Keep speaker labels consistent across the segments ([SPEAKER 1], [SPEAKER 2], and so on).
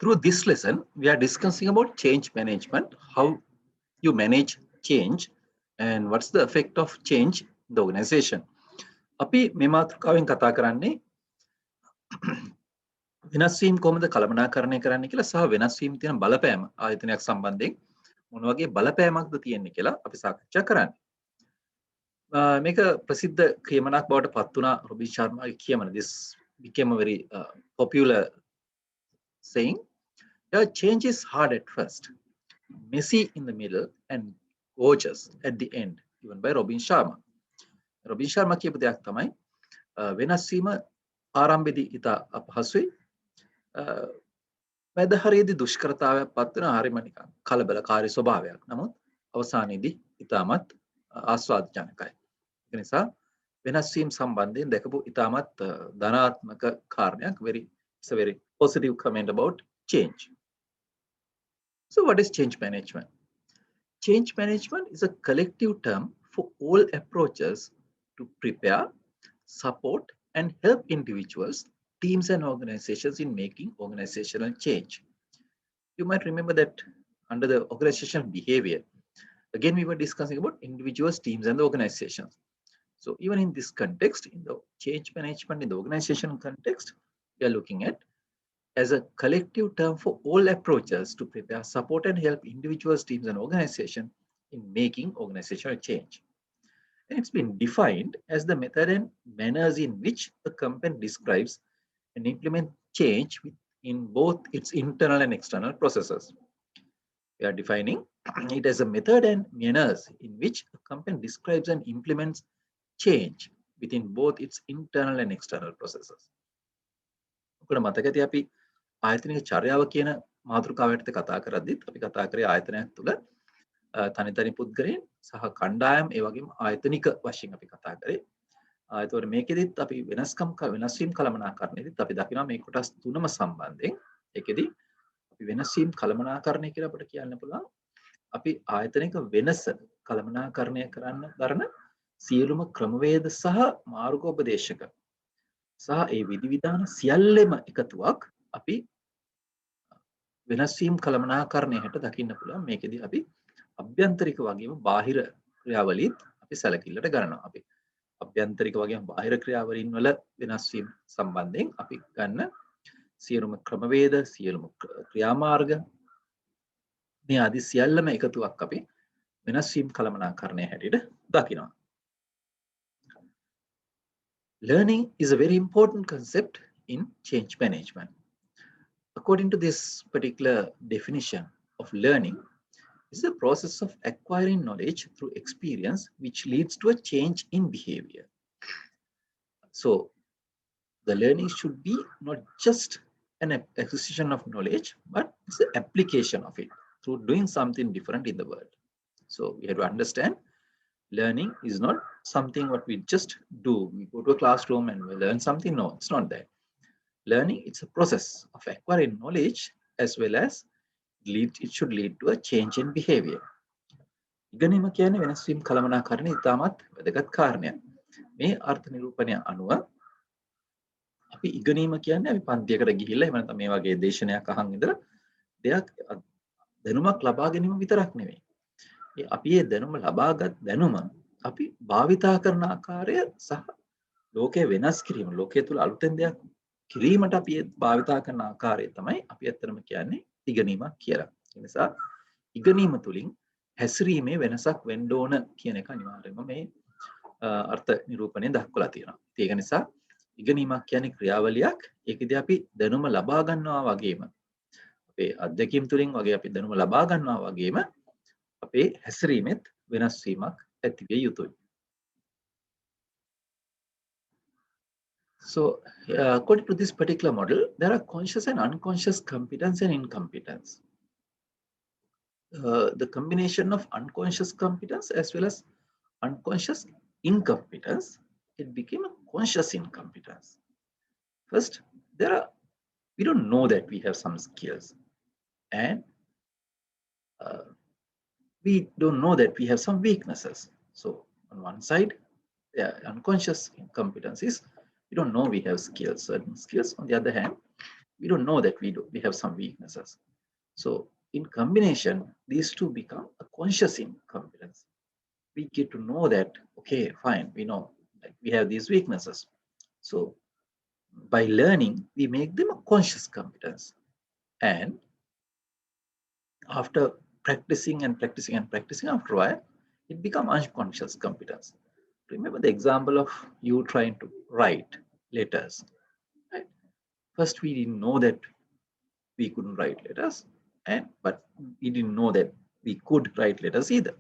[SPEAKER 1] Through this lesson, we are discussing about change management, how you manage change, and what's the effect of change in the organization. අපි මේ මාතෘකාවෙන් කතා කරන්නේ වෙනස් වීම කොහොමද කළමනාකරණය කරන්න කියලා සහ වෙනස් වීම තියෙන බලපෑම ආයතනයක් සම්බන්ධයෙන් මොන වගේ බලපෑමක්ද තියෙන්නේ කියලා අපි සාකච්ඡා කරන්නේ. මේක ප්‍රසිද්ධ කියමනක් බවට පත් වුණා Robin ශර්මාගේ කියමන. This became a very popular saying. Change is hard at first, messy in the middle, and gorgeous at the end, given by Robin Sharma. Robin Sharma කියපු දෙයක් තමයි වෙනස් වීම ආරම්භයේදී ඉතා අපහසුයි. මැද හරියේදී දුෂ්කරතාවයක් පත් වෙන හරිම නිකන් කලබලකාරී ස්වභාවයක්. නමුත් අවසානයේදී ඉතාමත් ආස්වාදජනකයි. ඒ නිසා වෙනස් වීම සම්බන්ධයෙන් දැකපු ඉතාමත් ධනාත්මක කාරණයක්. It's a very positive comment about change. So what is change management? Change management is a collective term for all approaches to prepare, support, and help individuals, teams, and organizations in making organizational change. You might remember that under the organizational behavior, again, we were discussing about individuals, teams, and the organizations. So even in this context, in the change management, in the organizational context, we are looking at as a collective term for all approaches to prepare, support, and help individuals, teams, and organizations in making organizational change. And it's been defined as the method and manners in which a company describes and implements change in both its internal and external processes. We are defining it as a method and manners in which a company describes and implements change within both its internal and external processes. ආයතනික චර්යාව කියන මාතෘකාවට කතා කරද්දිත් අපි කතා කරේ ආයතනයක් තුළ තනි පුද්ගලයන් සහ කණ්ඩායම් ඒ වගේම ආයතනික වශයෙන් අපි කතා කරේ. ඒතකොට මේකෙදිත් අපි වෙනස් වීම කළමනාකරණයේදීත් අපි දකිනවා මේ කොටස් තුනම සම්බන්ධයෙන්. ඒකෙදි අපි වෙනස් වීම කළමනාකරණය කියලා අපිට කියන්න පුළුවන්. අපි ආයතනික වෙනස කළමනාකරණය කරන්න දරන සියලුම ක්‍රමවේද සහ මාර්ගෝපදේශක සහ ඒ විධිවිධාන සියල්ලම එකතුවක් අපි වෙනස් වීම කළමනාකරණයට දකින්න පුළුවන්. මේකෙදි අපි අභ්‍යන්තරික වගේම බාහිර ක්‍රියාවලිත් අපි සැලකිල්ලට ගන්නවා. අපි අභ්‍යන්තරික වගේම බාහිර ක්‍රියාවලින් වල වෙනස් වීම සම්බන්ධයෙන් අපි ගන්න සියලුම ක්‍රමවේද, සියලුම ක්‍රියාමාර්ග මේ ආදී සියල්ලම එකතුවක් අපි වෙනස් වීම කළමනාකරණය හැටියට දකිනවා. Learning is a very important concept in change management. According to this particular definition of learning, is the process of acquiring knowledge through experience which leads to a change in behavior. So the learning should be not just an acquisition of knowledge, but it's the application of it through doing something different in the world. So we have to understand learning is not something what we just do. We go to a classroom and we learn something. No, it's not that. Learning, it's a process of acquiring knowledge as well as it should lead to a change in behavior. ඉගෙනීම කියන්නේ වෙනස් වීම කළමනාකරණයේ ඉතාමත් වැදගත් කාරණයක්. මේ අර්ථ නිරූපණය අනුව අපි ඉගෙනීම කියන්නේ අපි පන්තියකට ගිහිල්ලා එහෙම නැත්නම් මේ වගේ දේශනයක් අහන් ඉඳලා දෙයක් දැනුමක් ලබා ගැනීම විතරක් නෙවෙයි. අපි මේ දැනුම ලබාගත් දැනුම අපි භාවිතා කරන ආකාරය සහ ලෝකයේ වෙනස් කිරීම, ලෝකයේ තුල අලුතෙන් දෙයක් කිරීමට අපි භාවිතා කරන ආකාරය තමයි අපි ඇත්තටම කියන්නේ ඉගෙනීමක් කියලා. ඒ නිසා ඉගෙනීම තුලින් හැසිරීමේ වෙනසක් වෙන්න ඕන කියන එක අනිවාර්යයෙන්ම මේ අර්ථ නිරූපණය දක්වලා තියෙනවා. ඒක නිසා ඉගෙනීමක් කියන්නේ ක්‍රියාවලියක්. ඒකෙදී අපි දැනුම ලබා ගන්නවා වගේම අපේ අධ්‍යක්ීම් තුලින් වගේ අපි දැනුම ලබා ගන්නවා වගේම අපේ හැසිරීමෙත් වෙනස් වීමක් ඇති විය යුතුයි. So, according to this particular model, there are conscious and unconscious competence and incompetence. The combination of unconscious competence as well as unconscious incompetence, it became a conscious incompetence. First, we don't know that we have some skills, and we don't know that we have some weaknesses. So, on one side, unconscious incompetence is we don't know we have skills, certain skills. On the other hand, We don't know that we have some weaknesses. So in combination, these two become a conscious incompetence. We get to know that, okay, fine, we know like we have these weaknesses. So by learning, we make them a conscious competence. And after practicing and practicing and practicing, after a while, it becomes unconscious competence. Remember the example of you trying to write letters. Right? First, we didn't know that we couldn't write letters, but we didn't know that we could write letters either.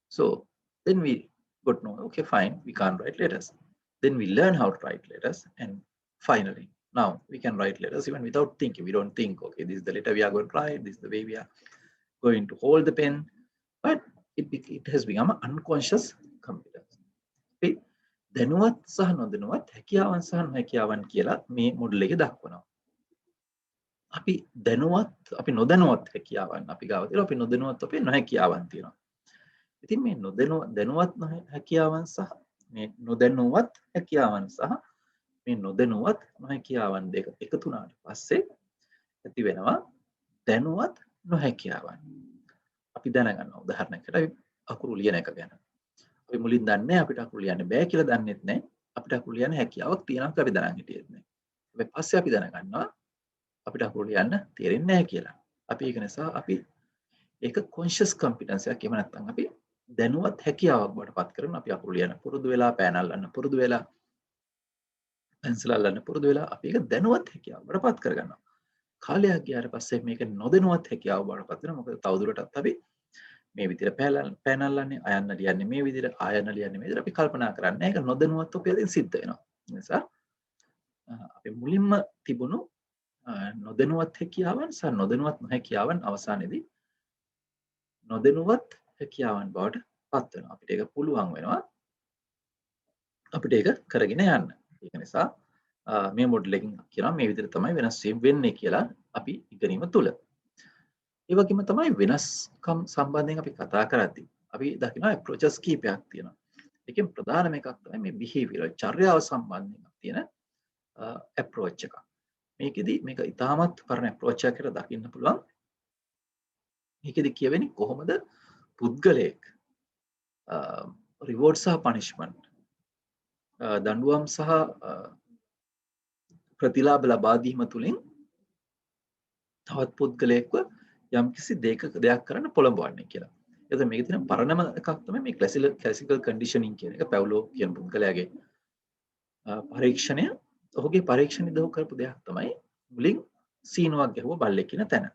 [SPEAKER 1] So then we got to know, okay, fine, we can't write letters. Then we learn how to write letters, and finally, now we can write letters even without thinking. We don't think, okay, this is the letter we are going to write, this is the way we are going to hold the pen, but it has become an unconscious competence. Okay? දැනුවත් සහ නොදැනුවත් හැකියාවන් සහ නොහැකියාවන් කියලා මේ model එකේ දක්වනවා. අපි දැනුවත් අපි නොදැනුවත් හැකියාවන් අපි ගාව තියෙනවා, අපි නොදැනුවත් අපේ නොහැකියාවන් තියෙනවා. ඉතින් මේ දැනුවත් හැකියාවන් සහ මේ නොදැනුවත් හැකියාවන් සහ මේ නොදැනුවත් නොහැකියාවන් දෙක එකතු වුණාට පස්සේ ඇති වෙනවා දැනුවත් නොහැකියාවන්. අපි දැනගන්නවා උදාහරණයකට අපි අකුරු ලියන එක ගැන. අපි මුලින් දන්නේ අපිට අකුරු ලියන්න බෑ කියලා දන්නෙත් නැහැ. අපිට අකුරු ලියන්න හැකියාවක් තියෙනවා කියලා අපි දැනන් හිටියෙත් නැහැ. ඊට පස්සේ අපි දැනගන්නවා අපිට අකුරු ලියන්න තේරෙන්නේ නැහැ කියලා. අපි ඒක නිසා අපි ඒක කොන්ෂස් කම්පිටන්ස් එකක් එහෙම නැත්නම් අපි දැනුවත් හැකියාවක් බවට පත් කරගෙන අපි අකුරු ලියන්න පුරුදු වෙලා පෑන අල්ලන්න පුරුදු වෙලා පෙන්සල් අල්ලන්න පුරුදු වෙලා අපි ඒක දැනුවත් හැකියාවක් බවට පත් කරගන්නවා. කාලයක් ගියාට පස්සේ මේක නොදැනුවත් හැකියාව බවට පත් වෙනවා. මොකද තවදුරටත් අපි මේ විදිහට පෑන අල්ලන්නේ අයන්න ලියන්නේ මේ විදිහට ආයන්න ලියන්නේ මේ විදිහට අපි කල්පනා කරන්නේ ඒක නොදැනුවත් අපියෙන් සිද්ධ වෙනවා. ඒ නිසා අපි මුලින්ම තිබුණු නොදැනුවත් හැකියාවන් සහ නොදැනුවත් නොහැකියාවන් අවසානයේදී නොදැනුවත් හැකියාවන් බවට පත් වෙනවා. අපිට ඒක පුළුවන් වෙනවා අපිට ඒක කරගෙන යන්න. ඒක නිසා මේ මොඩල් එකකින් කියනවා මේ විදිහට තමයි වෙනස් වීම වෙන්නේ කියලා අපි ඉගෙනීම තුල. ඒ වගේම තමයි වෙනස්කම් සම්බන්ධයෙන් අපි කතා කරද්දී අපි දකිනවා approaches කීපයක් තියෙනවා. ඒකෙන් ප්‍රධානම එකක් තමයි මේ behavioral චර්යාව සම්බන්ධයෙන් තියෙන approach එක. මේකෙදි මේක ඉතාමත් පරණ approach එකකට දකින්න පුළුවන්. මේකෙදි කියවෙන්නේ කොහොමද පුද්ගලයෙක් reward සහ punishment දඬුවම් සහ ප්‍රතිලාභ ලබා දීම තුලින් තවත් පුද්ගලයෙක්ව යම්කිසි දෙයක් කරන්න පොළඹවන්නේ කියලා. එතකොට මේකේ තියෙන පරණම එකක් තමයි මේ classical conditioning කියන එක. පැව්ලෝ කියන පුද්ගලයාගේ පරීක්ෂණය. ඔහුගේ පරීක්ෂණෙදි ඔහු කරපු දෙයක් තමයි මුලින් සීනුවක් ගැහුව බල්ලෙක් කියන තැන.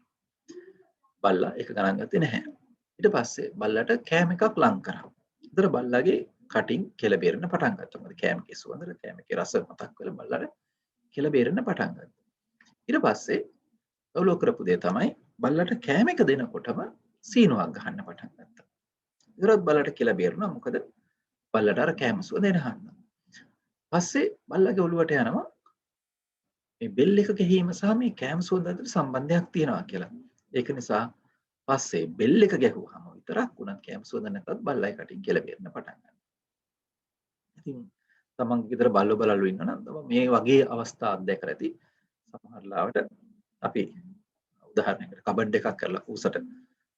[SPEAKER 1] බල්ලා ඒක ගණන් ගත්තේ නැහැ. ඊට පස්සේ බල්ලට කෑම එකක් ලං කරා. ඒතර බල්ලාගේ කටින් කෙල බේරෙන්න පටන් ගත්තා. මොකද කෑමකේ සුවඳ කෑමකේ රස මතක් වෙලා බල්ලට කෙල බේරෙන්න පටන් ගත්තා. ඊට පස්සේ පැව්ලෝ කරපු දේ තමයි බල්ලට කෑම එක දෙනකොටම සීනුවක් ගහන්න පටන් ගත්තා. ඒතරත් බල්ලට කෙල බේරුණා. මොකද බල්ලට අර කෑම සුවඳ එනහන්න. පස්සේ බල්ලගේ ඔළුවට යනවා මේ බෙල් එක ගැහිම සහ මේ කෑම සුවඳ අතර සම්බන්ධයක් තියෙනවා කියලා. ඒක නිසා පස්සේ බෙල් එක ගැහුවාම විතරක් උනත් කෑම සුවඳ නැතත් බල්ලයි කටින් කෙල බේරෙන්න පටන් ගන්නවා. ඉතින් තමන්ගේ ගෙදර බල්ලෝ බලලු ඉන්නවනම් මේ වගේ අවස්ථා අත්දැකලා ඇති. සමහර ලාවට අපි උදාහරණයකට කබඩ් එකක් කරලා ඌසට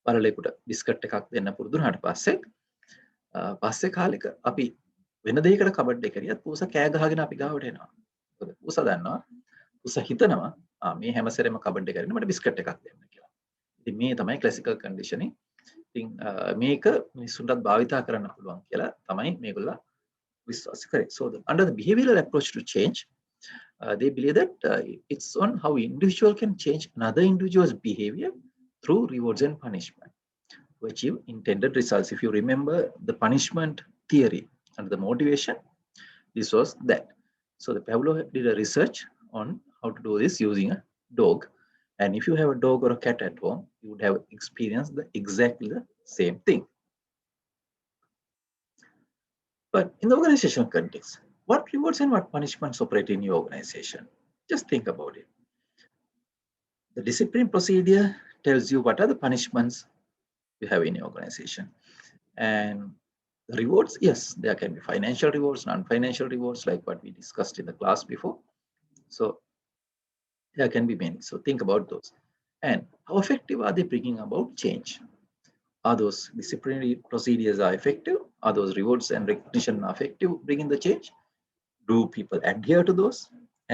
[SPEAKER 1] බලලෙකුට බිස්කට් එකක් දෙන්න පුරුදු වුණාට පස්සේ කාලෙක අපි වෙන දෙයකට කබඩ් එක කරියත් ඌස කෑ ගහගෙන අපි ගාවට එනවා. මොකද ඌස දන්නවා ඌස හිතනවා මේ හැම සැරේම කබඩ් එක කරගෙන මට බිස්කට් එකක් දෙන්න කියලා. ඉතින් මේ තමයි classical conditioning. ඉතින් මේක මිනිස්සුන්ටත් භාවිතා කරන්න පුළුවන් කියලා තමයි මේගොල්ලෝ විශ්වාස කරේ. So under the behavioral approach to change, they believe that it's on how individual can change another individual's behavior through rewards and punishment to achieve intended results. If you remember the punishment theory and the motivation, this was that. So the Pavlov did a research on how to do this using a dog. And if you have a dog or a cat at home, you would have experienced exactly the same thing. But in the organizational context, what rewards and what punishments operate in your organization? Just think about it. The discipline procedure tells you what are the punishments you have in your organization. And the rewards, yes, there can be financial rewards, non-financial rewards, like what we discussed in the class before. So There can be many. So think about those. And how effective are they bringing about change? Are those disciplinary procedures are effective? Are those rewards and recognition are effective bringing the change? Do people adhere to those?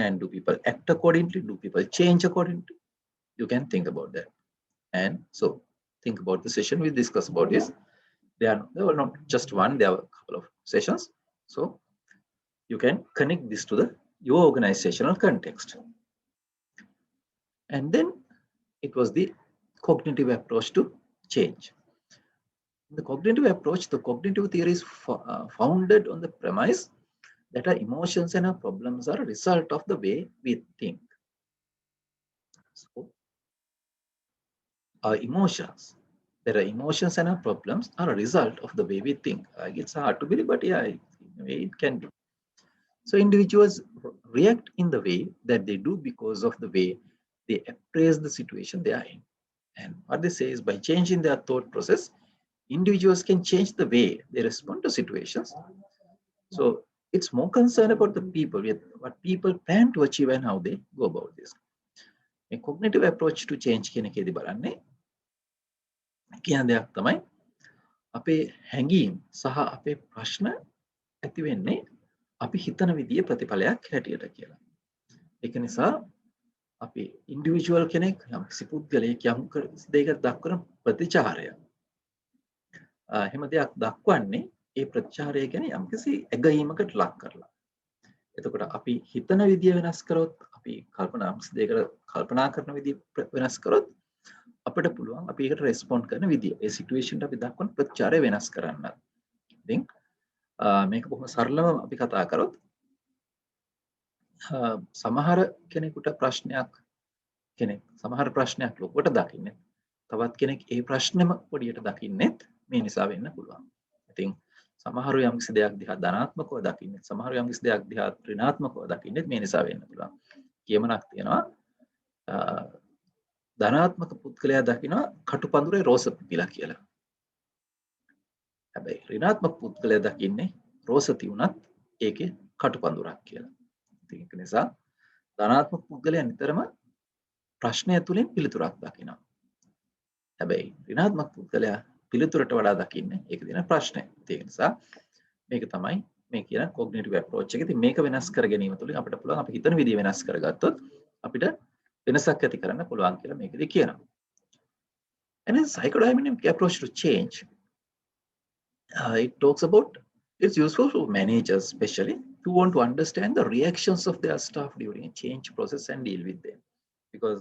[SPEAKER 1] And do people act accordingly? Do people change accordingly? You can think about that. And so think about the session we discussed about this. There were not just one, there were a couple of sessions. So you can connect this to your organizational context. And then it was the cognitive approach to change. In the cognitive approach, the cognitive theory is founded on the premise that our emotions and our problems are a result of the way we think. So our emotions, there are emotions and our problems are a result of the way we think. It's hard to believe, but yeah, it can be. So individuals react in the way that they do because of the way they appraise the situation they are in. And what they say is by changing their thought process, individuals can change the way they respond to situations. So it's more concerned about the people, what people plan to achieve and how they go about this. A cognitive approach to change කියන එකේදී බලන්නේ කියන දෙයක් තමයි අපේ හැඟීම් සහ අපේ ප්‍රශ්න ඇති වෙන්නේ අපි හිතන විදිහේ ප්‍රතිඵලයක් හැටියට කියලා. ඒක නිසා අපි ඉන්ඩිවිජුවල් කෙනෙක් යම්කිසි පුද්ගලයෙක් යම් දෙයකට දක්වන ප්‍රතිචාරය එහෙම දෙයක් දක්වන්නේ ඒ ප්‍රතිචාරය ගැන යම්කිසි ඇගීමකට ලක් කරලා. එතකොට අපි හිතන විදිය වෙනස් කරොත් අපි දෙයකට කල්පනා කරන විදිය වෙනස් කරොත් අපිට පුළුවන් අපි ඒකට රෙස්පොන්ඩ් කරන විදිය ඒ සිටුේෂන්ට අපි දක්වන ප්‍රතිචාරය වෙනස් කරන්න. ඉතින් මේක බොහොම සරලව අපි කතා කරොත් සමහර කෙනෙකුට සමහර ප්‍රශ්නයක් ලොකුවට දකින්නේ තවත් කෙනෙක් ඒ ප්‍රශ්නෙම පොඩියට දකින්නෙත් මේ නිසා වෙන්න පුළුවන්. ඉතින් සමහරව යම්කිසි දෙයක් දිහා ධනාත්මකව දකින්නේ සමහරව යම්කිසි දෙයක් දිහා ඍණාත්මකව දකින්නෙත් මේ නිසා වෙන්න පුළුවන්. කියමනක් තියෙනවා ධනාත්මක පුද්ගලයා දකිනවා කටුපඳුරේ රෝස පිපිලා කියලා. හැබැයි ඍණාත්මක පුද්ගලයා දකින්නේ රෝස තියුණත් ඒකේ කටුපඳුරක් කියලා. ඉතින් ඒක නිසා ධනාත්මක පුද්ගලයා නිතරම ප්‍රශ්නය තුලින් පිළිතුරක් දකිනවා. හැබැයි ඍණාත්මක පුද්ගලයා පිළිතුරට වඩා දකින්නේ ඒක දින ප්‍රශ්නය. ඒක නිසා මේක තමයි මේ කියන කොග්නිටිව් අප්‍රෝච් එක. ඉතින් මේක වෙනස් කර ගැනීම තුළින් අපිට පුළුවන් අපි හිතන විදිය වෙනස් කරගත්තොත් අපිට වෙනසක් ඇති කරන්න පුළුවන් කියලා මේකදී කියනවා. And in psychodynamic approach to change, it talks about it's useful for managers especially to want to understand the reactions of their staff during a change process and deal with them. Because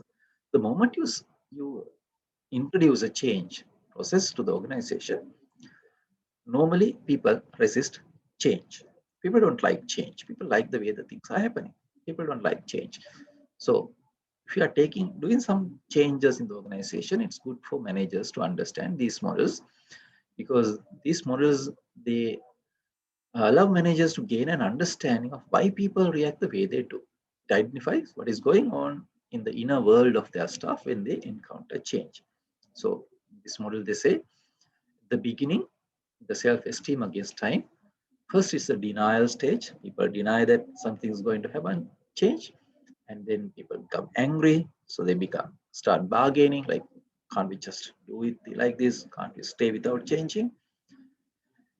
[SPEAKER 1] the moment you introduce a change process to the organization, normally people resist change. People don't like change. People like the way the things are happening. People don't like change. So if you are doing some changes in the organization, it's good for managers to understand these models, because these models, they allow managers to gain an understanding of why people react the way they do. It identifies what is going on in the inner world of their staff when they encounter change. So this model, they say, the beginning, the self-esteem against time. First is the denial stage. People deny that something is going to happen, change. And then people become angry. So they start bargaining, like, can't we just do it like this? Can't we stay without changing?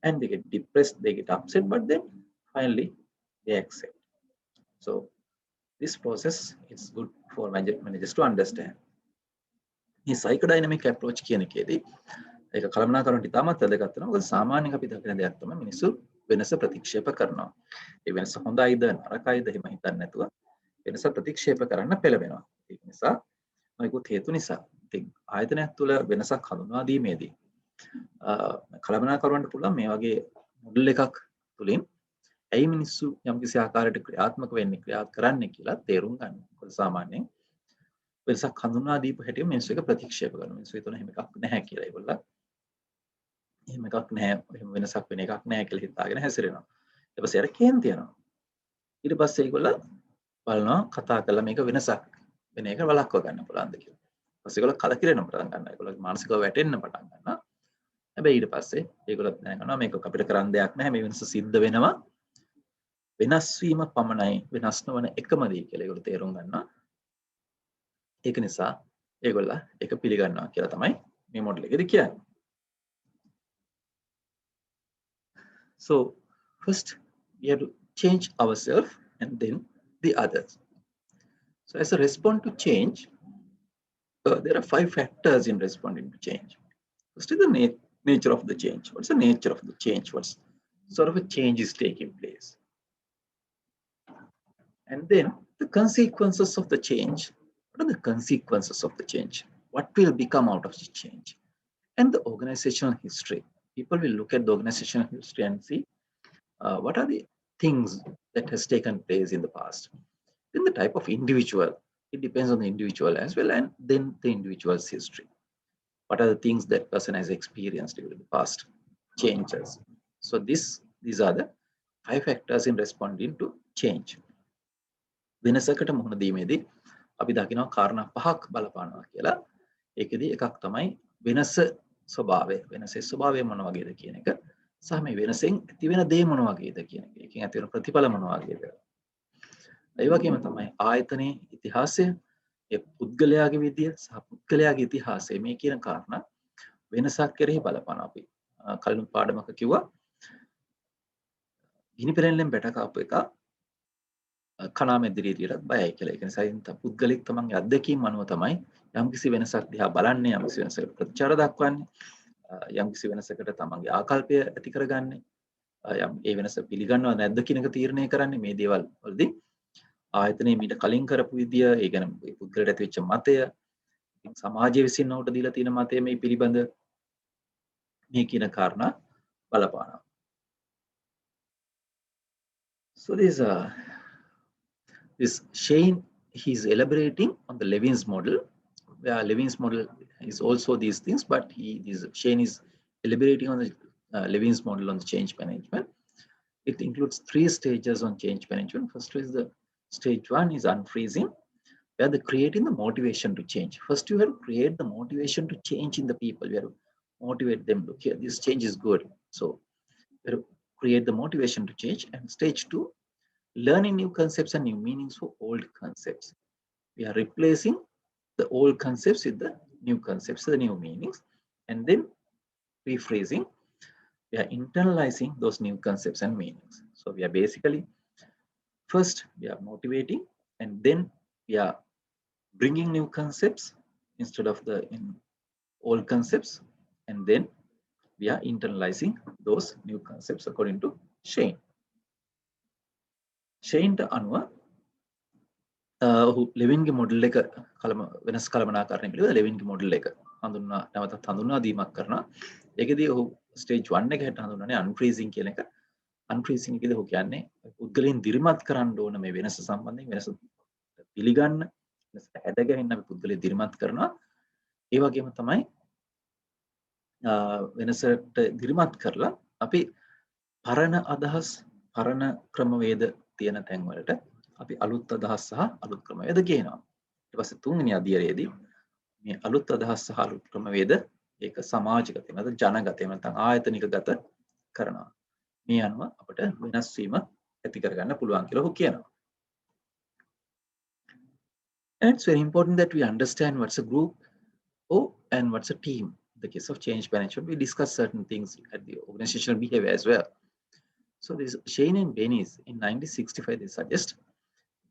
[SPEAKER 1] And they get depressed, they get upset, but then finally they accept. So this process is good for managers to understand. මේ psychodynamic approach කියන එකේදී ඒක කළමනාකරනට ඉතාමත් වැදගත් වෙනවා. මොකද සාමාන්‍යයෙන් අපි දකින දෙයක් තමයි මිනිස්සු වෙනස ප්‍රතික්ෂේප කරනවා. ඒ වෙනස හොඳයිද නරකයිද එහෙම හිතන්නේ නැතුව වෙනස ප්‍රතික්ෂේප කරන්න පෙළඹෙනවා. ඒක නිසා මොකද හේතු නිසා. ඉතින් ආයතනයක් තුළ වෙනසක් හඳුනා දීමේදී කළමනාකරනට පුළුවන් මේ වගේ මොඩල් එකක් තුලින් ඇයි මිනිස්සු යම්කිසි ආකාරයකට ක්‍රියාත්මක වෙන්නේ ක්‍රියා කරන්නේ කියලා තේරුම් ගන්න. මොකද සාමාන්‍යයෙන් වෙනසක් හඳුනා දීපු හැටිම මිනිස්සු එක ප්‍රතික්ෂේප කරනවා. මිනිස්සු හිතන එහෙම එකක් නැහැ කියලා. ඒගොල්ලෝ එහෙම එකක් නැහැ, එහෙම වෙනසක් වෙන එකක් නැහැ කියලා හිතාගෙන හැසිරෙනවා. ඊට පස්සේ අර කේන්ති යනවා. ඊට පස්සේ ඒගොල්ලෝ බලනවා කතා කරලා මේක වෙනසක් වෙන එක වළක්ව ගන්න පුළුවන්ද කියලා. ඊපස්සේ ඒගොල්ලෝ කලකිරෙන්න පටන් ගන්නවා. ඒගොල්ලෝ මානසිකව වැටෙන්න පටන් ගන්නවා. හැබැයි ඊට පස්සේ ඒගොල්ලෝ දැනගන්නවා මේක අපිට කරන්න දෙයක් නැහැ. මේ වෙනස සිද්ධ වෙනවා. වෙනස් වීම පමණයි වෙනස් නොවන එකම දේ කියලා ඒගොල්ලෝ තේරුම් ගන්නවා. ඒක නිසා ඒගොල්ලා ඒක පිළිගන්නවා කියලා තමයි මේ මොඩල් එකේදී කියන්නේ. So first we have to change ourselves and then the others. So as a response to change, there are 5 factors in responding to change. First is the nature of the change. What's the nature of the change? What sort of a change is taking place? And then the consequences of the change. What are the consequences of the change? What will become out of the change? And the organizational history. People will look at the organizational history and see what are the things that has taken place in the past. Then the type of individual. It depends on the individual as well, and then the individual's history. What are the things that person has experienced during the past changes? So these are the 5 factors in responding to change. වෙනසකට මුහුණ දීමේදී අපි දකිනවා කාරණා 5ක් බලපානවා කියලා. ඒකෙදී එකක් තමයි වෙනස ස්වභාවය. වෙනසේ ස්වභාවය මොන වගේද කියන එක සහ මේ වෙනසෙන් ඇති වෙන දේ මොන වගේද කියන එක. ඒකෙන් ඇති වෙන ප්‍රතිඵල මොන වගේද. ඒ වගේම තමයි ආයතනයේ ඉතිහාසය, ඒ පුද්ගලයාගේ විදිය සහ පුද්ගලයාගේ ඉතිහාසය මේ කියන කාරණා වෙනසක් කෙරෙහි බලපාන. අපි කලින් පාඩමක කිව්වා ගිනි පෙරෙල්ලෙන් බැට කාපු එක කණාම ඉදිරියට බයයි කියලා. ඒක නිසා ඉතින් පුද්ගලික තමන්ගේ අත්දැකීම් අනුව තමයි යම්කිසි වෙනසක් දිහා බලන්නේ, යම්කිසි වෙනසකට ප්‍රතිචාර දක්වන්නේ, යම්කිසි වෙනසකට තමන්ගේ ආකල්පය ඇති කරගන්නේ, ඒ වෙනස පිළිගන්නව නැද්ද කියන එක තීරණය කරන්නේ. මේ දේවල් වලදී ආයතනයේ මීට කලින් කරපු විදිය, ඒ කියන්නේ පුද්ගලයාට ඇති වෙච්ච මතය, සමාජය විසින් ඔහුට දීලා තියෙන මතය මේ පිළිබඳ මේ කියන කාරණා බලපානවා. So this Shane, he's elaborating on the Levin's model. Levin's model is also these things, but Shane is elaborating on the Levin's model on the change management. It includes 3 stages on change management. First is the stage 1 is unfreezing, where the creating the motivation to change. First, you have to create the motivation to change in the people. You have to motivate them. Look here, this change is good. So you have to create the motivation to change. And stage 2, learning new concepts and new meanings for old concepts. We are replacing the old concepts with the new concepts, the new meanings. And then rephrasing, we are internalizing those new concepts and meanings. So we are basically, first we are motivating, and then we are bringing new concepts instead of the old concepts, and then we are internalizing those new concepts according to Shane. Shane අනුව ලෙවින්ගේ model එක වෙනස් කළමනාකරණය පිළිබඳ ලෙවින්ගේ model එක නැවතත් හඳුන්වා දීමක් කරනවා. ඒකෙදී ඔහු ස්ටේජ් 1 එක හැට හඳුන්වන්නේ අන්ෆ්‍රීසිං කියන එක. අන්ෆ්‍රීසිං එකේදී ඔහු කියන්නේ පුද්ගලයන් දිරිමත් කරන්න ඕන මේ වෙනස සම්බන්ධයෙන්, වෙනස පිළිගන්න, වෙනස හැදගැහෙන්න අපි පුද්ගලයන් දිරිමත් කරනවා. ඒ වගේම තමයි වෙනසට දිරිමත් කරලා අපි පරණ අදහස්, පරණ ක්‍රමවේද තියෙන තැන් වලට අපි අලුත් අදහස් සහ අලුත් ක්‍රමවේද කියනවා. ඊට පස්සේ තුන්වෙනි අධ්‍යයනයේදී මේ අලුත් අදහස් සහ අලුත් ක්‍රමවේද ඒක සමාජගත නැත්නම් ජනගත නැත්නම් ආයතනිකගත කරනවා. මේ අනුව අපිට වෙනස් වීම ඇති කරගන්න පුළුවන් කියලා ඔහු කියනවා. And it's very important that we understand what's a group and what's a team. In the case of change management, we discuss certain things at the organizational behavior as well. So this Shane and Bennis in 1965, they suggest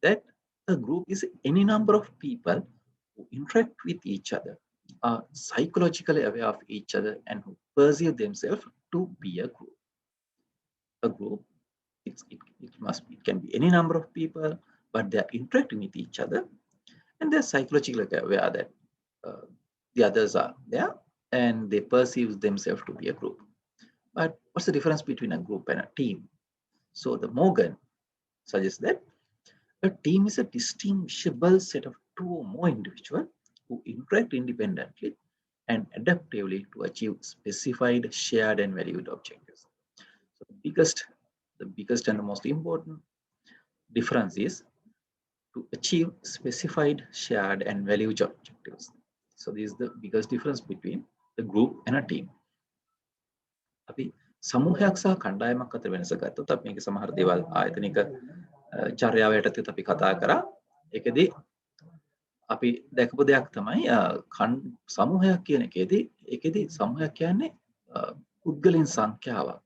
[SPEAKER 1] that a group is any number of people who interact with each other, are psychologically aware of each other, and who perceive themselves to be a group. A group, it can be any number of people, but they are interacting with each other, and they are psychologically aware that the others are there, and they perceive themselves to be a group. But what's the difference between a group and a team? So the Morgan suggests that a team is a distinguishable set of 2 or more individuals who interact independently and adaptively to achieve specified, shared, and valued objectives. So the biggest and the most important difference is to achieve specified, shared, and valued objectives. So this is the biggest difference between the group and a team. අපි සමූහයක් සහ කණ්ඩායමක් අතර වෙනස ගත්තොත් අපි මේක සමහර දේවල් ආයතනික චර්යාව යටතේ අපි කතා කරා. ඒකෙදී අපි දැකපු දෙයක් තමයි සමූහයක් කියන එකේදී ඒකෙදී සමූහයක් කියන්නේ පුද්ගලයන් සංඛ්‍යාවක්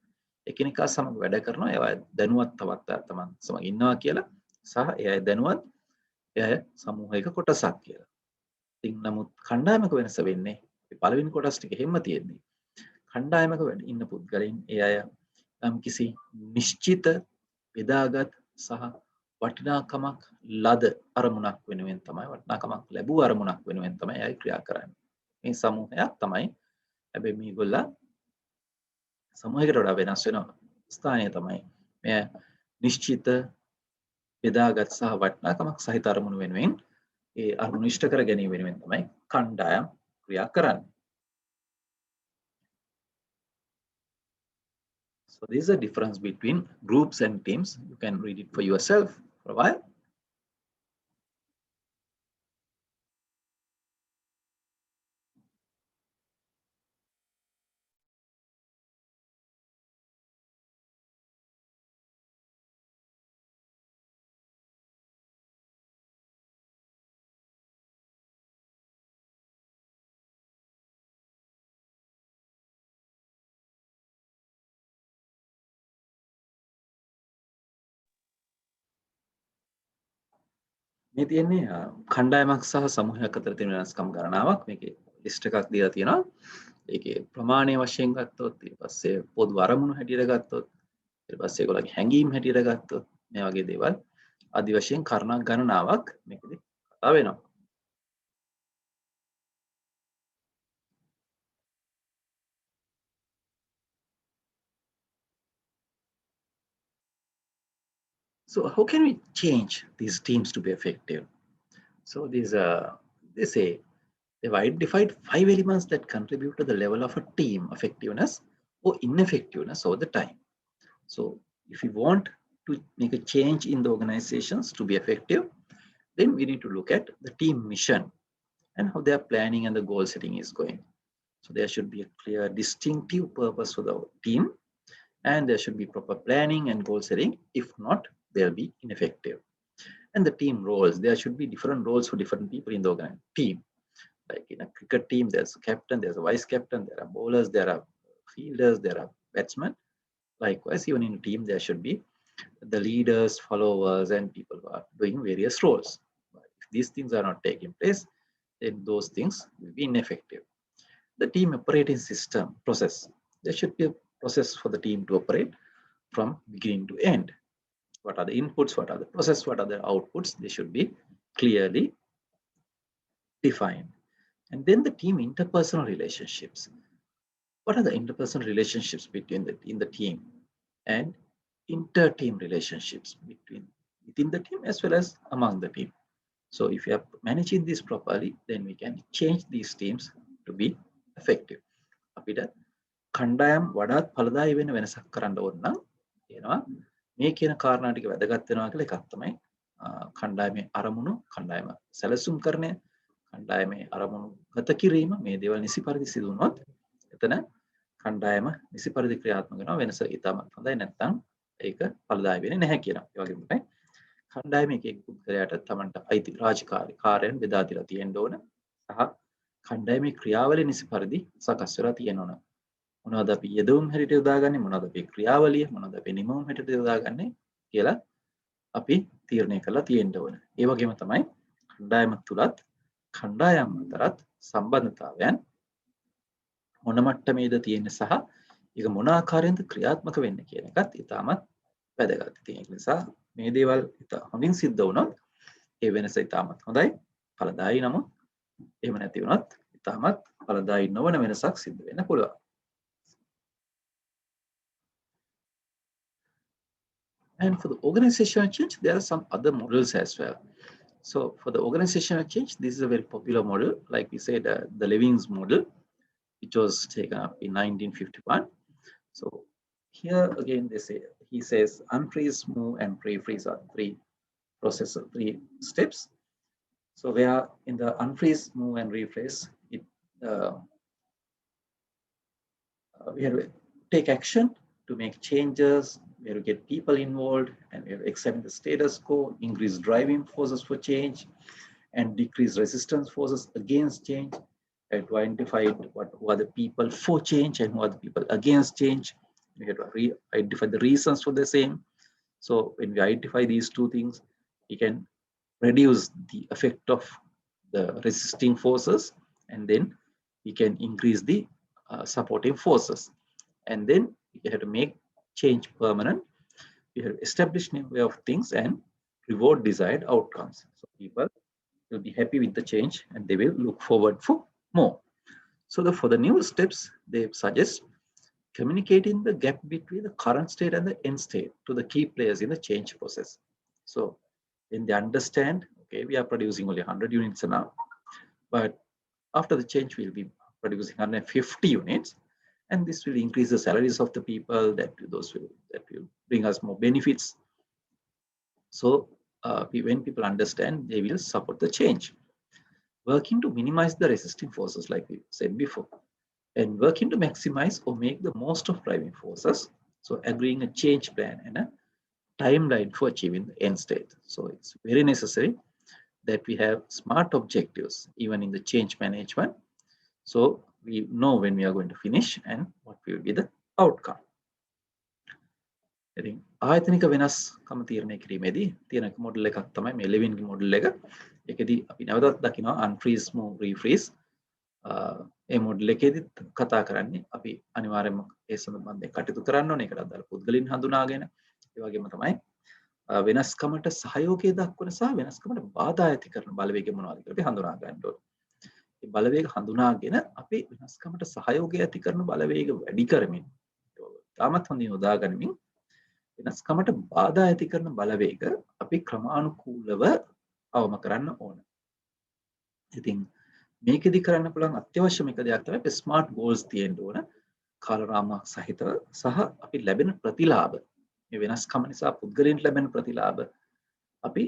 [SPEAKER 1] එකිනෙකා සමග වැඩ කරනවා ඒවා දැනුවත් තවත් තමන් සමග ඉන්නවා කියලා සහ ඒ අය දැනුවත් ඒ අය සමූහයක කොටසක් කියලා. ඉතින් නමුත් කණ්ඩායමක වෙනස වෙන්නේ පළවෙනි කොටස් ටික හැම තියෙන්නේ. කණ්ඩායමක වැඩ ඉන්න පුද්ගලයන් ඒ අය යම් කිසි නිශ්චිත බෙදාගත් සහ වටිනාකමක් ලද අරමුණක් වෙනුවෙන් තමයි වටිනාකමක් ලැබුව අරමුණක් වෙනුවෙන් තමයි අය ක්‍රියා කරන්නේ. මේ සමූහයක් තමයි හැබැයි මේගොල්ලා සමූහයකට වඩා වෙනස් වෙන ස්ථානය තමයි මේ නිශ්චිත බෙදාගත් සහ වටිනාකමක් සහිත අරමුණු වෙනුවෙන් ඒ අරමුණු ඉෂ්ට කර ගැනීම වෙනුවෙන් තමයි කණ්ඩායම් ක්‍රියා කරන්නේ. So there is a difference between groups and teams. You can read it for yourself for a while. මේ තියෙන්නේ කණ්ඩායමක් සහ සමූහයක් අතර තියෙන වෙනස්කම් ගණනාවක් මේකේ ලිස්ට් එකක් දීලා තියෙනවා. ඒකේ ප්‍රමාණය වශයෙන් ගත්තොත් ඊට පස්සේ පොදු අරමුණු හැටියට ගත්තොත් ඊට පස්සේ ඒගොල්ලන්ගේ හැඟීම් හැටියට ගත්තොත් මේ වගේ දේවල් আদি වශයෙන් කර්ණ ගණනාවක් මේකෙදි කතා වෙනවා. So how can we change these teams to be effective? So they say they've identified 5 elements that contribute to the level of a team effectiveness or ineffectiveness over the time. So if we want to make a change in the organizations to be effective, then we need to look at the team mission and how their planning and the goal setting is going. So there should be a clear, distinctive purpose for the team, and there should be proper planning and goal setting. If not, they'll be ineffective. And the team roles, there should be different roles for different people in the team. Like in a cricket team, there's a captain, there's a vice captain, there are bowlers, there are fielders, there are batsmen. Likewise, even in a team, there should be the leaders, followers, and people who are doing various roles. If these things are not taking place, then those things will be ineffective. The team operating system process, there should be a process for the team to operate from beginning to end. What are the inputs, what are the process, what are the outputs? They should be clearly defined. And then the team interpersonal relationships. What are the interpersonal relationships between in the team and inter-team relationships within the team as well as among the team? So if you are managing this properly, then we can change these teams to be effective. අපිට කණ්ඩායම් වඩාත් ඵලදායී වෙන වෙනසක් කරන්න ඕන නම් එනවා මේ කියන කාරණා ටික වැදගත් වෙනවා කියලා එකක් තමයි කණ්ඩායමේ අරමුණු, කණ්ඩායම සැලසුම්කරණය, කණ්ඩායමේ අරමුණු ගත කිරීම මේ දේවල් නිසි පරිදි සිදු වුණොත් එතන කණ්ඩායම නිසි පරිදි ක්‍රියාත්මක වෙනවා වෙනස ඉතාමත් හොඳයි නැත්නම් ඒක ඵලදායී වෙන්නේ නැහැ කියනවා. ඒ වගේම තමයි කණ්ඩායමේ එක පුද්ගලයාට තමන්ට අයිති රාජකාරී කාර්යයන් බෙදා දීලා තියෙන්න ඕන සහ කණ්ඩායමේ ක්‍රියාවලිය නිසි පරිදි සකස් වෙලා තියෙන්න ඕන. මොනවද අපි යෙදවුම් හැටියට යොදාගන්නේ, මොනවද අපි ක්‍රියාවලිය, මොනවද අපි නිමවුම් හැටියට යොදාගන්නේ කියලා අපි තීරණය කරලා තියෙන්න ඕන. ඒ වගේම තමයි කණ්ඩායම තුලත් කණ්ඩායම් අතරත් සම්බන්ධතාවයන් මොන මට්ටමේද තියෙන්නේ සහ ඒක මොන ආකාරයෙන්ද ක්‍රියාත්මක වෙන්නේ කියන එකත් ඉතාමත් වැදගත්. ඉතින් ඒක නිසා මේ දේවල් ඉතා හොඳින් සිද්ධ වුණොත් ඒ වෙනස ඉතාමත් හොඳයි, ඵලදායී. නමුත් එහෙම නැති වුණොත් ඉතාමත් ඵලදායී නොවන වෙනසක් සිද්ධ වෙන්න පුළුවන්. And for the organizational change, there are some other models as well. So for the organizational change, this is a very popular model. Like we said, the Leving's model, which was taken up in 1951. So here again, he says unfreeze, move, and pre-freeze are three steps. So where in the unfreeze, move, and refreeze, we have to take action to make changes. We have to get people involved, and we have to examine the status quo, increase driving forces for change, and decrease resistance forces against change, and to identify who are the people for change and who are the people against change. We have to identify the reasons for the same. So when we identify these two things, we can reduce the effect of the resisting forces, and then we can increase the supporting forces. And then we have to make change permanent. We have established new way of things and reward desired outcomes. So people will be happy with the change and they will look forward for more. So for the new steps, they suggest communicating the gap between the current state and the end state to the key players in the change process. So when they understand, okay, we are producing only 100 units now, but after the change, we'll be producing 150 units, and this will increase the salaries of the people. That will bring us more benefits. So when people understand, they will support the change. Working to minimize the resisting forces, like we said before, and working to maximize or make the most of driving forces. So agreeing a change plan and a timeline for achieving the end state. So it's very necessary that we have smart objectives even in the change management. So we know when we are going to finish and what will be the outcome. ඉතින් ආයතනික වෙනස්කම තීරණය කිරීමේදී තියෙන model එකක් තමයි මේ ලෙවින්ගේ model එක. ඒකෙදී අපි නැවතත් දකිනවා unfreeze move refreeze. ඒ මොඩල් එකේදී කතා කරන්නේ අපි අනිවාර්යයෙන්ම ඒ සම්බන්ධයෙන් කටයුතු කරන්න ඕනේ. ඒකට අදාළ පුද්ගලයන් හඳුනාගෙන ඒ වගේම තමයි වෙනස්කමට සහයෝගය දක්වන සහ වෙනස්කමට බාධා ඇති කරන බලවේග මොනවද කියලා අපි හඳුනා ගන්න ඕනේ. මේ බලවේග හඳුනාගෙන අපි වෙනස්කමට සහයෝගය ඇති කරන බලවේග වැඩි කරමින් තාමත් හොඳින් යොදා ගනිමින් වෙනස්කමට බාධා ඇති කරන බලවේග අපි ක්‍රමානුකූලව අවම කරන්න ඕන. ඉතින් මේකෙදි කරන්න පුළුවන් අත්‍යවශ්‍යම එක දෙයක් තමයි ස්මාර්ට් ගෝල්ස් තියෙන්න ඕන. කාලරාමයක් සහිතව සහ අපි ලැබෙන ප්‍රතිලාභ මේ වෙනස්කම නිසා පුද්ගලයන්ට ලැබෙන ප්‍රතිලාභ අපි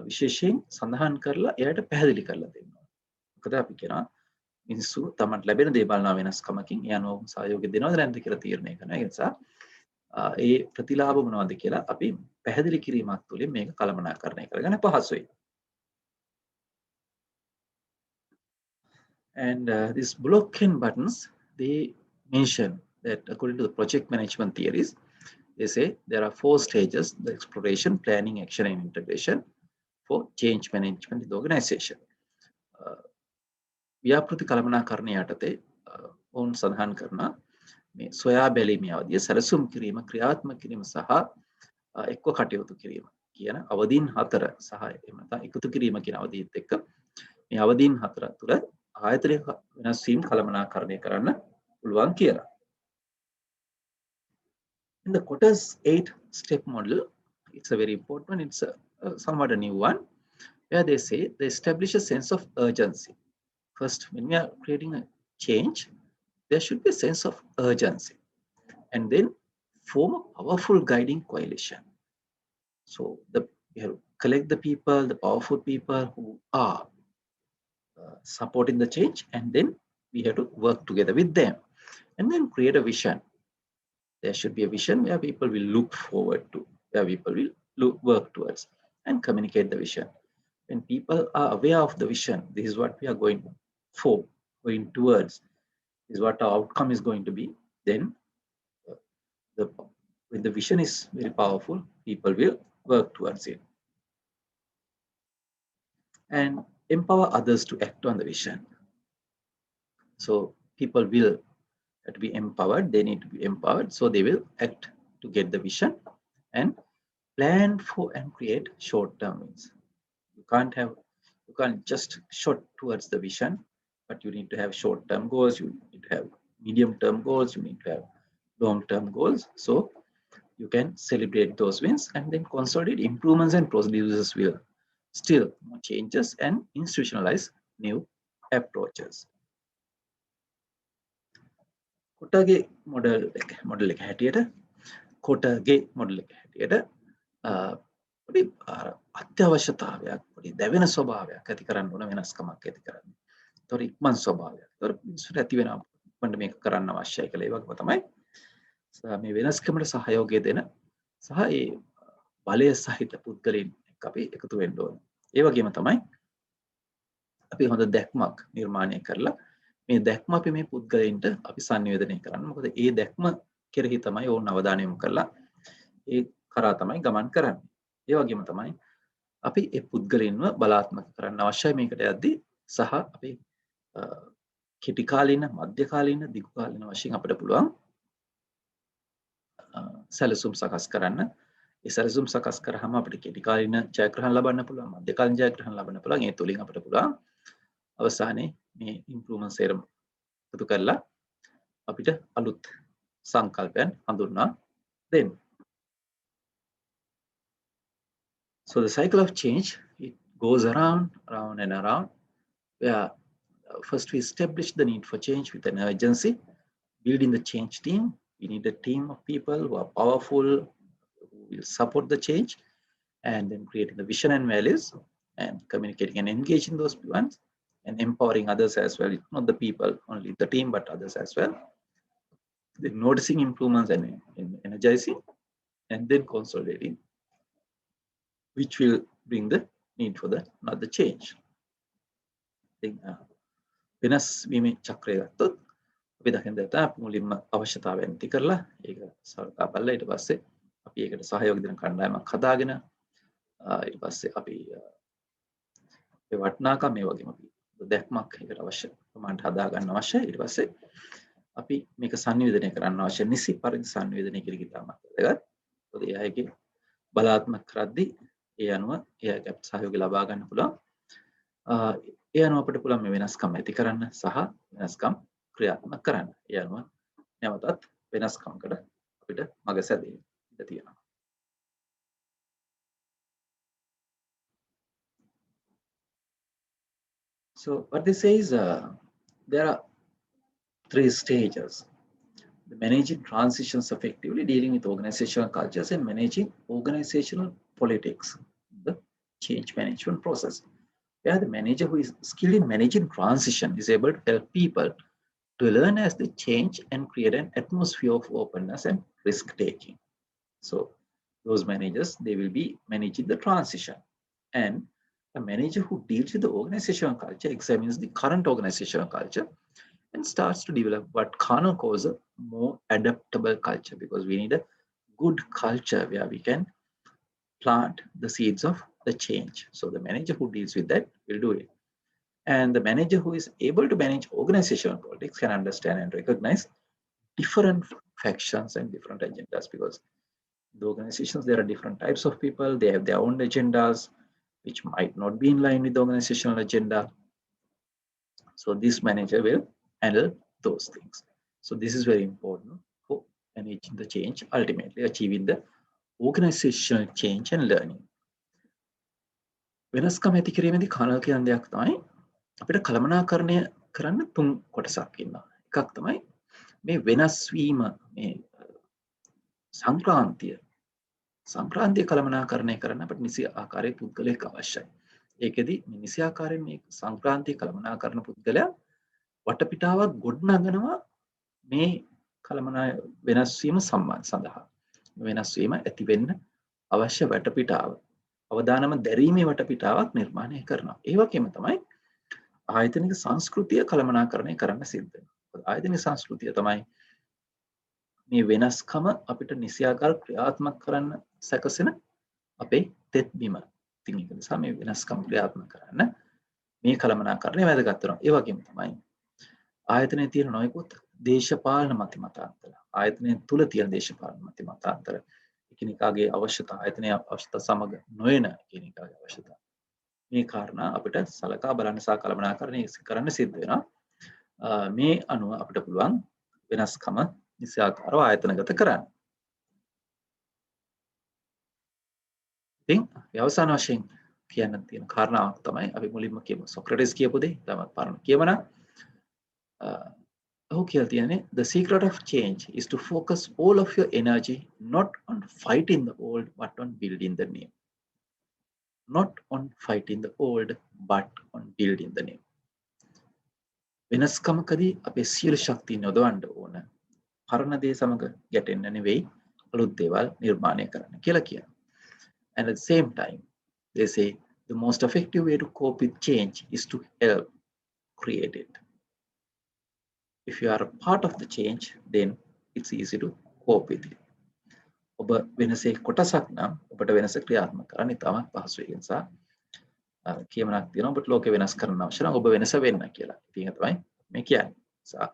[SPEAKER 1] විශේෂයෙන් සඳහන් කරලා එයාට පැහැදිලි කරලා දෙන්න ඕන. මොකද අපි කියනවා මිනිස්සු තමන්ට ලැබෙන දේ බලන වෙනස්කමකින් එයානෝ සහයෝගය දෙනවද නැද්ද කියලා තීරණය කරනවා. ඒ නිසා ඒ ප්‍රතිලාභ මොනවද කියලා අපි පැහැදිලි කිරීමක් තුළින් මේක කළමනාකරණය කරගන්න පහසුයි. And these block-in buttons, they mention that according to the project management theories, they say there are 4 stages: the exploration, planning, action, and integration for change management in the organization. ව්‍යාපෘති කළමනාකරණය යටතේ ඔවුන් සඳහන් කරන මේ සොයා බැලීමේ අවධිය, සැලසුම් කිරීම, ක්‍රියාත්මක කිරීම සහ එක්ව කටයුතු කිරීම කියන අවදීන් 4 සහ එහෙම නැත්නම් එකතු කිරීම කියන අවදීත් එක්ක මේ අවදීන් 4 තුළ ආයතනයක වෙනස් වීම කළමනාකරණය කරන්න පුළුවන් කියලා. In the Kotter's 8-step model, it's a very important one. It's somewhat a new one, where they say they establish a sense of urgency. First, when we are creating a change, there should be a sense of urgency, and then form a powerful guiding coalition. So we have to collect the people, the powerful people who are supporting the change, and then we have to work together with them, and then create a vision. There should be a vision where people will look forward to, where people will work towards and communicate the vision. When people are aware of the vision, this is what we are going for, going towards, this is what our outcome is going to be, then when the vision is very powerful, people will work towards it and empower others to act on the vision. So people will have to be empowered, they need to be empowered, so they will act to get the vision and plan for and create short-term wins. You can't just shot towards the vision, but you need to have short-term goals, you need to have medium-term goals, you need to have long-term goals. So you can celebrate those wins and then consolidate improvements and procedures will still more changes and institutionalize new approaches. කොටගේ model එක හැටියට කොටගේ model එක හැටියට පොඩි අත්‍යවශ්‍යතාවයක්, පොඩි දැවෙන ස්වභාවයක් ඇති කරන්න ඕන, වෙනස්කමක් ඇති කරන්න. ඒතොර ඉක්මන් ස්වභාවයක්. ඒතොර මිනිස්සුන්ට ඇති වෙනවා මම මේක කරන්න අවශ්‍යයි කියලා. ඒ වගේම තමයි මේ වෙනස්කමට සහයෝගය දෙන සහ ඒ බලය සහිත පුද්ගලයන් එක්ක අපි එකතු වෙන්න ඕන. ඒ වගේම තමයි අපි හොඳ දැක්මක් නිර්මාණය කරලා මේ දැක්ම අපි මේ පුද්ගලයන්ට අපි සංවේදනය කරන්න. මොකද ඒ දැක්ම කෙරෙහි තමයි ඕන අවධානය යොමු කරලා ඒ කරා තමයි ගමන් කරන්නේ. ඒ වගේම තමයි අපි ඒ පුද්ගලයන්ව බලාත්මක කරන්න අවශ්‍යයි මේකට යද්දී සහ අපි කෙටි කාලීන, මධ්‍ය කාලීන, දිගු කාලීන වශයෙන් අපිට පුළුවන් සැලසුම් සකස් කරන්න. ඒ සැලසුම් සකස් කරාම අපිට කෙටි කාලීන ජයග්‍රහණ ලබන්න පුළුවන්, මධ්‍ය කාලීන ජයග්‍රහණ ලබන්න පුළුවන්. ඒ තුලින් අපිට පුළුවන් අවසානයේ මේ ඉම්ප්‍රූව්මන්ට් සේරම එකතු කරලා අපිට අලුත් සංකල්පයන් හඳුන්වා දෙන්න. So the cycle of change, it goes around and around, where first we establish the need for change with an urgency, building the change team. We need a team of people who are powerful, who will support the change, and then creating the vision and values, and communicating and engaging those ones, and empowering others as well. It's not the people, only the team, but others as well. Then noticing improvements and energizing, and then consolidating, which will bring the need for the another change. වෙනස් වීමේ චක්‍රය ගත්තොත් අපි දකින දේ තමයි මුලින්ම අවශ්‍යතාවයන් ඇති කරලා ඒක සලකා බලලා ඊට පස්සේ අපි ඒකට සහයෝග දෙන කණ්ඩායමක් හදාගෙන ඊට පස්සේ අපි ඒ වටිනාකම් මේ වගේම අපි දැක්මක් ඒකට අවශ්‍ය ප්‍රමාණයට හදා ගන්න අවශ්‍යයි. ඊට පස්සේ අපි මේක සංවේදනය කරන්න අවශ්‍ය නිසි පරිදි සංවේදනය කිරීම තමයි වැදගත්. මොකද ඒ අයගේ බලාත්මක කරද්දී ඒ අනුව ඒ අයගේ සහයෝගය ලබා ගන්න පුළුවන්. ඒ අනුව අපිට පුළුවන් මේ වෙනස්කම් ඇති කරන්න සහ වෙනස්කම් ක්‍රියාත්මක කරන්න. ඒ අනුව නැවතත් වෙනස්කම්කට අපිට මඟ සැදෙන්න ඉඩ තියෙනවා. So what this says, there are 3 stages: the managing transitions effectively, dealing with organizational cultures, and managing organizational politics, the change management process, where the manager who is skilled in managing transition is able to help people to learn as they change and create an atmosphere of openness and risk taking. So those managers, they will be managing the transition, and a manager who deals with the organizational culture examines the current organizational culture and starts to develop what Kano calls a more adaptable culture, because we need a good culture where we can plant the seeds of the change. So the manager who deals with that will do it. And the manager who is able to manage organizational politics can understand and recognize different factions and different agendas, because the organizations, there are different types of people, they have their own agendas which might not be in line with the organizational agenda. So this manager will handle those things. So this is very important for managing the change, ultimately achieving the organizational change and learning. වෙනස්කම් ඇති කිරීමේදී kernel කියන දෙයක් තමයි අපිට කළමනාකරණය කරන්න 3 කොටසක් ඉන්නවා. එකක් තමයි මේ වෙනස් වීම, මේ සංක්‍රාන්තිය කළමනාකරණය කරන්න අපිට නිසි ආකාරයේ පුද්ගලයෙක් අවශ්‍යයි. ඒකෙදි මේ නිසි ආකාරයෙන් මේ සංක්‍රාන්තිය කළමනාකරන පුද්ගලයා වටපිටාවක් ගොඩනගනවා මේ කළමනා වෙනස් වීම සඳහා. වෙනස් වීම ඇති වෙන්න අවශ්‍ය වටපිටාව, අවදානම දැරීමේ වටපිටාවක් නිර්මාණය කරනවා. ඒ වගේම තමයි ආයතනික සංස්කෘතිය කළමනාකරණය කරන්න සිද්ධ වෙනවා. ආයතනික සංස්කෘතිය තමයි මේ වෙනස්කම අපිට නිසියාකාර ක්‍රියාත්මක කරන්න සැකසෙන අපේ තෙත්බිම. ඉතින් ඒක නිසා මේ වෙනස්කම් ක්‍රියාත්මක කරන්න මේ කළමනාකරණය වැදගත් වෙනවා. ඒ වගේම තමයි ආයතනයේ තියෙන නොයෙකුත් දේශපාලන මතිමතාන්තර, ආයතනය තුල තියෙන දේශපාලන මතිමතාන්තර, එකිනෙකාගේ අවශ්‍යතා, ආයතනයේ අවශ්‍යතා සමග නොයන එකිනෙකාගේ අවශ්‍යතා, මේ කාරණා අපිට සලකා බලන්න සහ කළමනාකරණය කරන්න සිද්ධ වෙනවා. මේ අනුව අපිට පුළුවන් වෙනස්කම නිසියාකාරව ආයතනගත කරන්න. ඉතින් අවසාන වශයෙන් කියන්න තියෙන කාරණාවක් තමයි අපි මුලින්ම කියමු සොක්‍රටිස් කියපු දේ තමයි පරණ කියවන. ඔහු කියලා තියෙන්නේ the secret of change is to focus all of your energy not on fighting the old but on building the new. Not on fighting the old but on building the new. වෙනස්කමකදී අපේ සියලු ශක්තිය යොදවන්න ඕන පරණ දේ සමග ගැටෙන්න නෙවෙයි අලුත් දේවල් නිර්මාණය කරන්න කියලා කියනවා. And at the same time, they say the most effective way to cope with change is to help create it. If you are a part of the change, then it's easy to cope with it. ඔබ වෙනසේ කොටසක් නම් ඔබට වෙනස ක්‍රියාත්මක කරන්න ඉතාමත් පහසුයි. ඒ නිසා කියමනක් තියෙනවා ඔබට ලෝකෙ වෙනස් කරන්න අවශ්‍ය නම් ඔබ වෙනස වෙන්න කියලා. ඉතින් ඒක තමයි මේ කියන්නේ.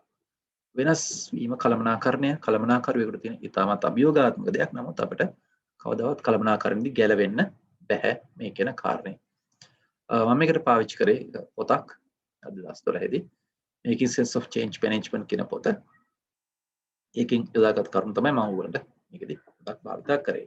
[SPEAKER 1] වෙනස් වීම කළමනාකරුවෙකුට තියෙන ඉතාමත් අභියෝගාත්මක දෙයක්. නමුත් අපිට කවදාවත් කළමනාකරණදී ගැලවෙන්න බැහැ මේ කියන කාරණේ. මම මේකට පාවිච්චි කරේ පොතක් 2012 දී making sense of change management කියන පොත. ඒකෙන් යොදාගත් කරුණු තමයි මම ඔයගලන්ට මේකදී පොතක් භාවිත කරේ.